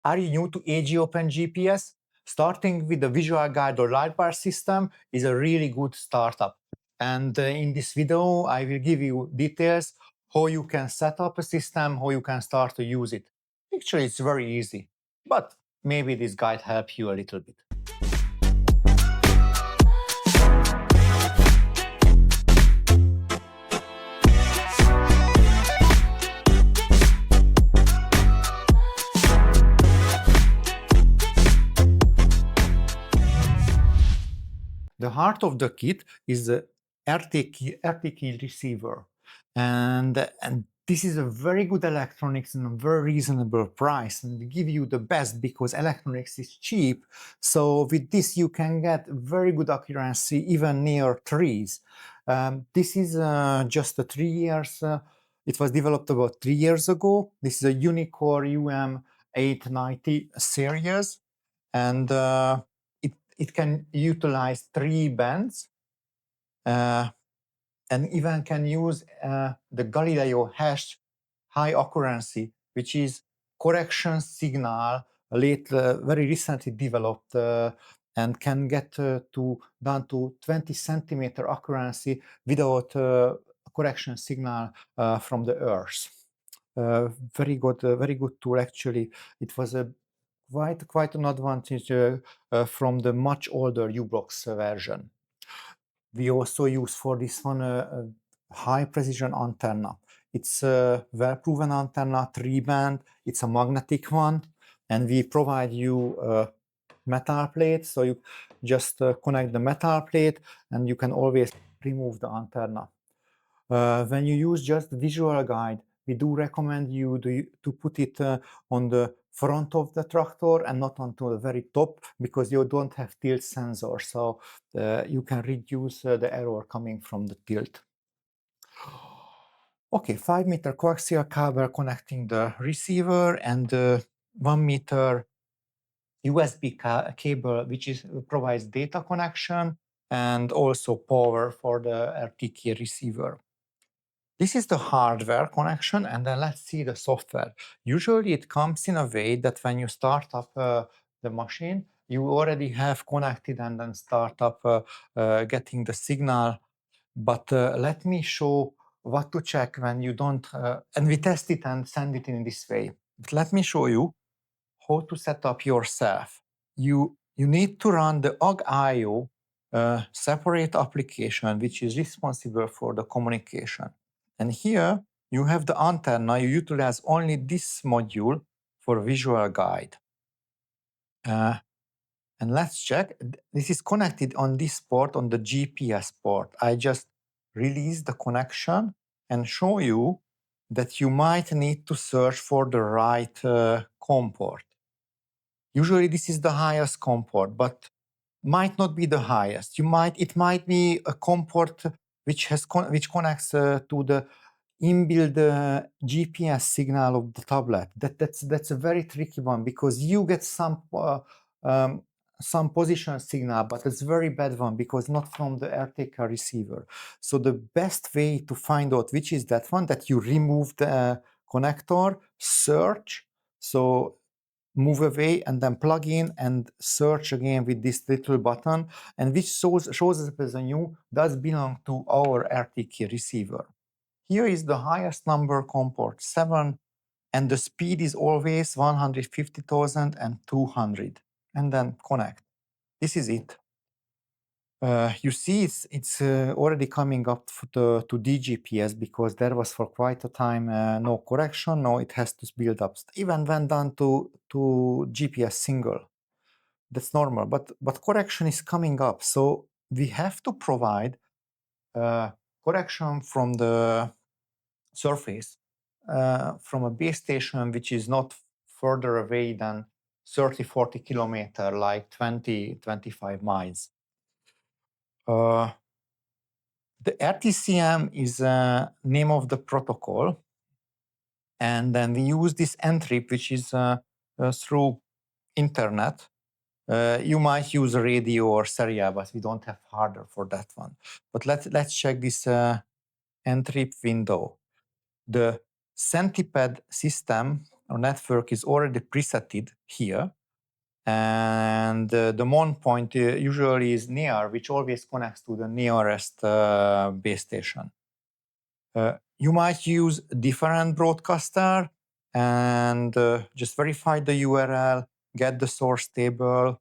Are you new to AgOpenGPS? Starting with the visual guide or Lightbar system is a really good startup. And in this video, I will give you details how you can set up a system, how you can start to use it. Actually, it's very easy, but maybe this guide helps you a little bit. The heart of the kit is the RTK Receiver. And this is a very good electronics and a very reasonable price, and we give you the best because electronics is cheap. So with this you can get very good accuracy even near trees. This is just 3 years. It was developed about 3 years ago. This is a Unicore UM890 series, and it can utilize 3 bands and even can use the Galileo HAS high accuracy, which is correction signal very recently developed and can get down to 20 centimeter accuracy without correction signal from the Earth. Very good tool actually. It was a quite an advantage from the much older u-blox version. We also use for this one a high precision antenna. It's a well-proven antenna, 3-band. It's a magnetic one, and we provide you a metal plate, so you just connect the metal plate, and you can always remove the antenna. When you use just visual guide, we do recommend you to put it on the front of the tractor and not onto the very top, because you don't have tilt sensor, so you can reduce the error coming from the tilt. Okay, 5-meter coaxial cable connecting the receiver, and 1-meter USB cable, which provides data connection and also power for the RTK receiver. This is the hardware connection, and then let's see the software. Usually it comes in a way that when you start up the machine, you already have connected and then start up getting the signal. But let me show what to check when you don't, and we test it and send it in this way. But let me show you how to set up yourself. You need to run the AgIO separate application, which is responsible for the communication. And here you have the antenna. You utilize only this module for visual guide. And let's check. This is connected on this port, on the GPS port. I just release the connection and show you that you might need to search for the right COM port. Usually this is the highest COM port, but might not be the highest. It might be a COM port which connects to the inbuilt GPS signal of the tablet. That's a very tricky one, because you get some position signal, but it's a very bad one because not from the RTK receiver. So the best way to find out which is that one, that you remove the connector, search, so move away and then plug in and search again with this little button, and which shows up as a new does belong to our RTK receiver. Here is the highest number COM port, 7, and the speed is always 150,000 and 200, and then connect. This is it. You see it's already coming up to DGPS, because there was for quite a time no correction. Now it has to build up. Even when done to GPS single, that's normal, but correction is coming up. So we have to provide correction from the surface from a base station which is not further away than 30-40 kilometers, like 20-25 miles. The RTCM is the name of the protocol, and then we use this NTRIP, which is through internet. You might use radio or serial, but we don't have hardware for that one. But let's check this NTRIP window. The Centipede system or network is already presetted here. And the MON point usually is near, which always connects to the nearest base station. You might use different broadcaster and just verify the URL, get the source table,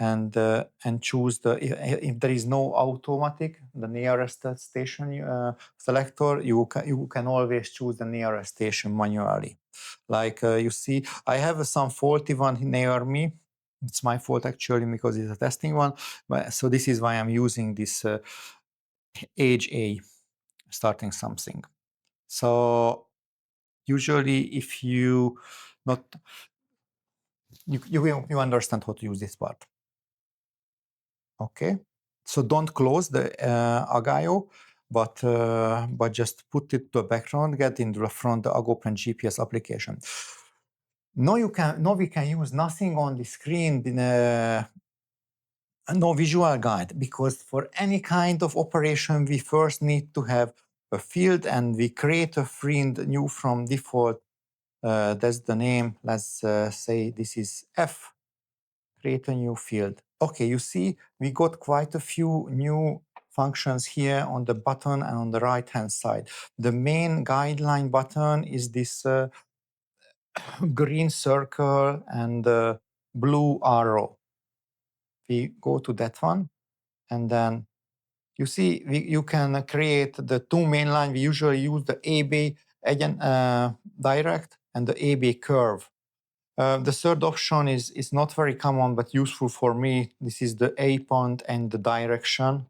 and choose if there is no automatic, the nearest station selector, you can always choose the nearest station manually. Like you see, I have some faulty one near me. It's my fault actually because it's a testing one. So this is why I'm using this AgIO, starting something. So usually if you not, you understand how to use this part. Okay, so don't close the AgIO, but just put it to the background, get in the front the AgOpenGPS application. Now we can use nothing on the screen, no visual guide, because for any kind of operation we first need to have a field, and we create a field new from default. That's the name. Let's say this is F. Create a new field. Okay, you see, we got quite a few new functions here on the button and on the right-hand side. The main guideline button is this green circle and blue arrow. We go to that one, and then you see you can create the two main lines. We usually use the AB direct and the AB curve. The third option is not very common, but useful for me. This is the A point and the direction.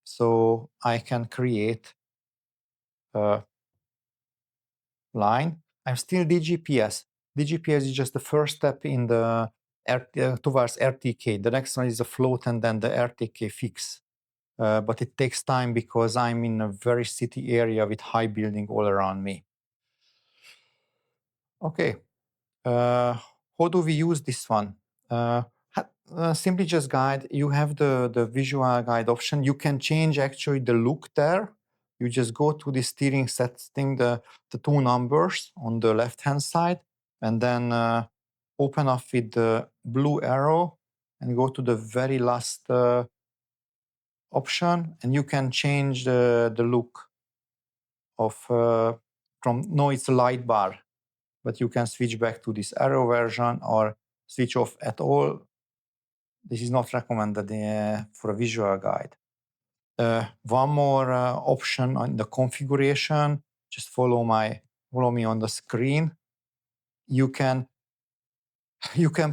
So I can create a line. I'm still DGPS. DGPS is just the first step in the towards RTK. The next one is the float and then the RTK Fix. But it takes time because I'm in a very city area with high building all around me. Okay. How do we use this one? Simply just guide. You have the visual guide option. You can change actually the look there. You just go to the steering setting, the two numbers on the left-hand side, and then open up with the blue arrow and go to the very last option, and you can change the look of from, no, it's a Lightbar, but you can switch back to this arrow version or switch off at all. This is not recommended for a visual guide. One more option on the configuration. Just follow me on the screen. You can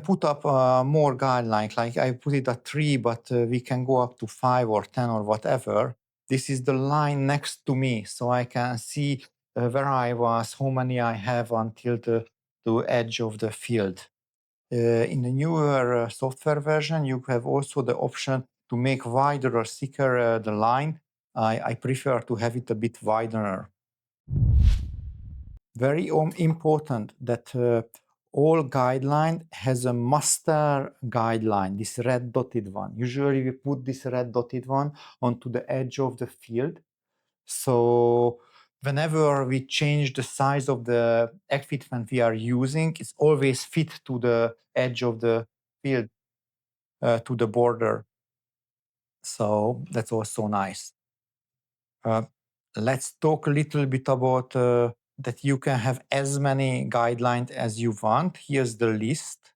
put up more guidelines. Like I put it at 3, but we can go up to 5 or 10 or whatever. This is the line next to me, so I can see where I was, how many I have until the edge of the field. In the newer software version, you have also the option to make wider or thicker the line. I prefer to have it a bit wider. Very important that all guideline has a master guideline, this red dotted one. Usually we put this red dotted one onto the edge of the field. So whenever we change the size of the equipment we are using, it's always fit to the edge of the field, to the border. So that's also nice. Let's talk a little bit about that you can have as many guidelines as you want. Here's the list.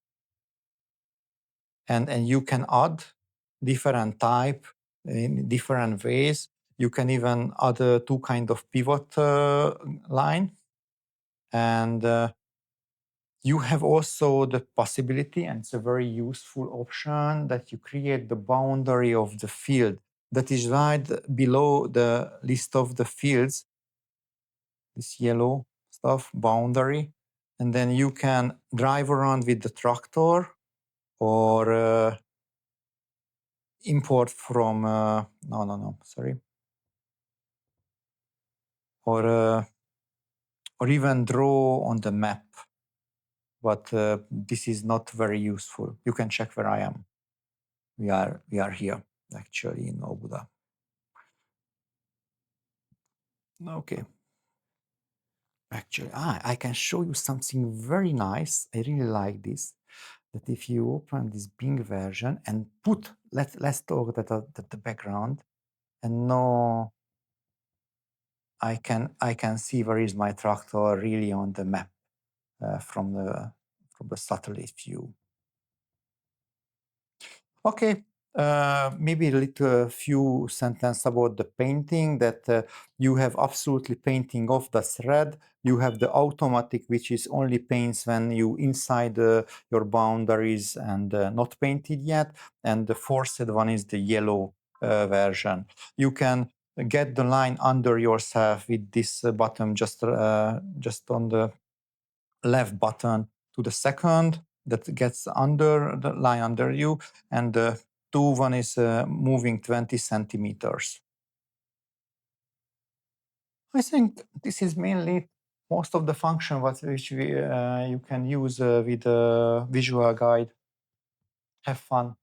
And you can add different type in different ways. You can even add two kind of pivot line. And you have also the possibility, and it's a very useful option, that you create the boundary of the field. That is right below the list of the fields, this yellow stuff, boundary. And then you can drive around with the tractor or import from, or even draw on the map. But this is not very useful. You can check where I am. We are here, actually, in Óbuda. Okay. Actually, I can show you something very nice. I really like this. That if you open this Bing version and put, let's talk that the background, and now I can see where is my tractor really on the map from the satellite view. Okay, maybe a little few sentences about the painting, that you have absolutely painting of the thread. You have the automatic, which is only paints when you inside your boundaries and not painted yet. And the forced one is the yellow version. You can get the line under yourself with this button, just on the left button to the second that gets under the line under you, and the one is moving 20 centimeters. I think this is mainly most of the function which you can use with a visual guide. Have fun.